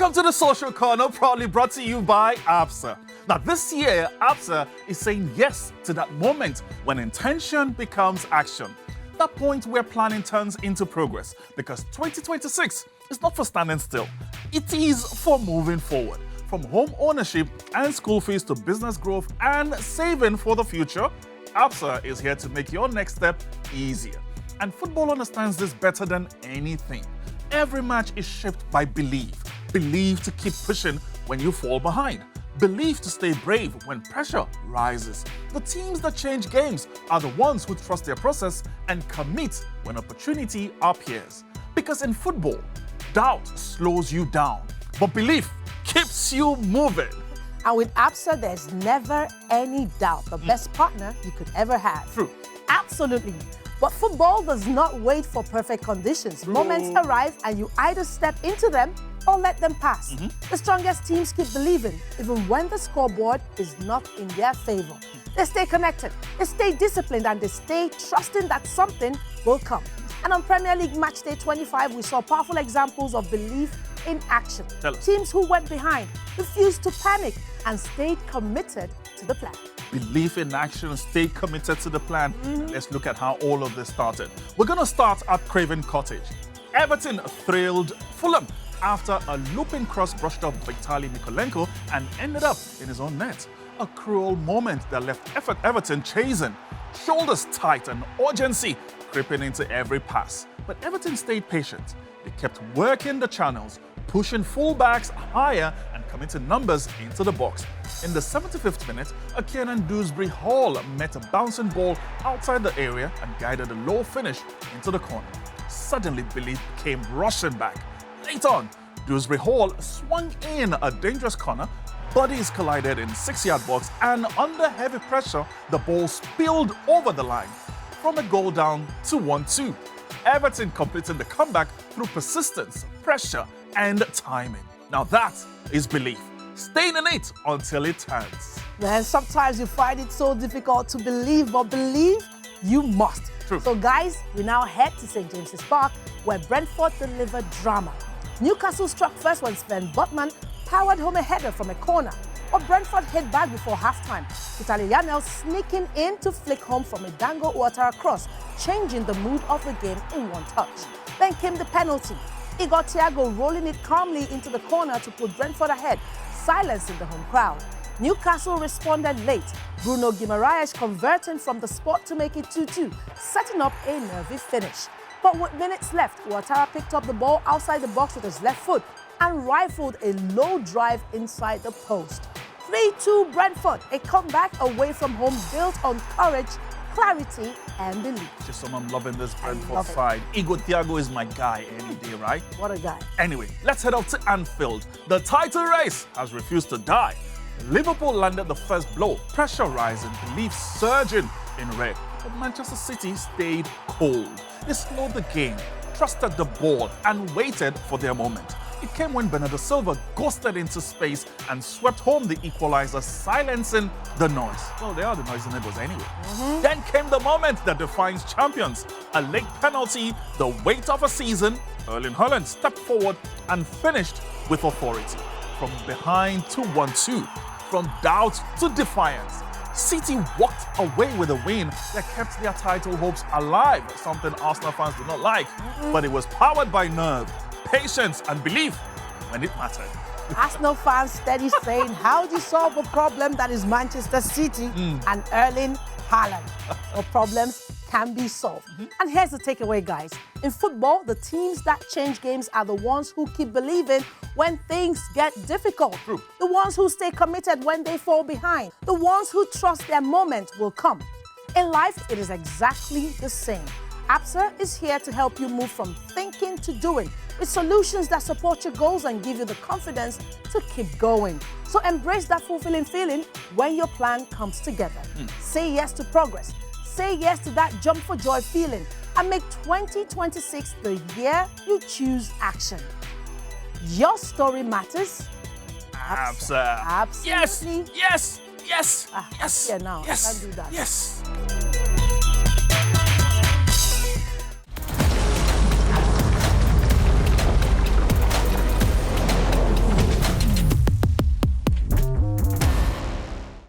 Welcome to the Social Corner, proudly brought to you by Absa. Now this year, Absa is saying yes to that moment when intention becomes action. That point where planning turns into progress, because 2026 is not for standing still. It is for moving forward. From home ownership and school fees to business growth and saving for the future, Absa is here to make your next step easier. And football understands this better than anything. Every match is shaped by belief. Belief to keep pushing when you fall behind. Belief to stay brave when pressure rises. The teams that change games are the ones who trust their process and commit when opportunity appears. Because in football, doubt slows you down, but belief keeps you moving. And with Absa, there's never any doubt. The best partner you could ever have. True. Absolutely. But football does not wait for perfect conditions. Moments arrive and you either step into them or let them pass. The strongest teams keep believing, even when the scoreboard is not in their favor. They stay connected, they stay disciplined, and they stay trusting that something will come. And on Premier League Matchday 25, we saw powerful examples of belief in action. Teams who went behind, refused to panic, and stayed committed to the plan. Belief in action, stay committed to the plan. Let's look at how all of this started. We're going to start at Craven Cottage. Everton thrilled Fulham after a looping cross brushed off Vitaly Mykolenko and ended up in his own net. A cruel moment that left Everton chasing, shoulders tight and urgency creeping into every pass. But Everton stayed patient. They kept working the channels, pushing fullbacks higher and committing numbers into the box. In the 75th minute, a Kiernan Dewsbury Hall met a bouncing ball outside the area and guided a low finish into the corner. Suddenly, belief came rushing back. Late on, Dewsbury Hall swung in a dangerous corner. Bodies collided in 6-yard box, and under heavy pressure, the ball spilled over the line. From a goal down to 1-2. Everton completing the comeback through persistence, pressure, and timing. Now that is belief. Staying in it until it turns. Man, sometimes you find it so difficult to believe, but believe you must. True. So guys, we now head to St. James's Park, where Brentford delivered drama. Newcastle struck first when Sven Botman powered home a header from a corner, but Brentford hit back before halftime. Italiano sneaking in to flick home from a Dango Ouattara cross, changing the mood of the game in one touch. Then came the penalty. Igor Thiago rolling it calmly into the corner to put Brentford ahead, silencing the home crowd. Newcastle responded late. Bruno Guimaraes converting from the spot to make it 2-2, setting up a nervy finish. But with minutes left, Ouattara picked up the ball outside the box with his left foot and rifled a low drive inside the post. 3-2 Brentford, a comeback away from home built on courage, clarity, and belief. Just I'm loving this Brentford side. Igor Thiago is my guy any day, right? What a guy. Anyway, let's head up to Anfield. The title race has refused to die. Liverpool landed the first blow, pressure rising, belief surging in red. But Manchester City stayed cold. They slowed the game, trusted the ball, and waited for their moment. It came when Bernardo Silva ghosted into space and swept home the equalizer, silencing the noise. Well, they are the noisy neighbors anyway. Then came the moment that defines champions. A late penalty, the weight of a season. Erling Haaland stepped forward and finished with authority. From behind to 1-2, from doubt to defiance. City walked away with a win that kept their title hopes alive, something Arsenal fans do not like. But it was powered by nerve, patience, and belief when it mattered. Arsenal fans steady saying, how do you solve a problem that is Manchester City and Erling Haaland? No problems can be solved. And here's the takeaway, guys. In football, the teams that change games are the ones who keep believing when things get difficult. True. The ones who stay committed when they fall behind. The ones who trust their moment will come. In life, it is exactly the same. Absa is here to help you move from thinking to doing, with solutions that support your goals and give you the confidence to keep going. So embrace that fulfilling feeling when your plan comes together. Say yes to progress. Say yes to that jump for joy feeling, and make 2026 the year you choose action. Your story matters. Absa. Absolutely. Yes, yes, yes, yes. Yeah, now yes, I can't do that. yes.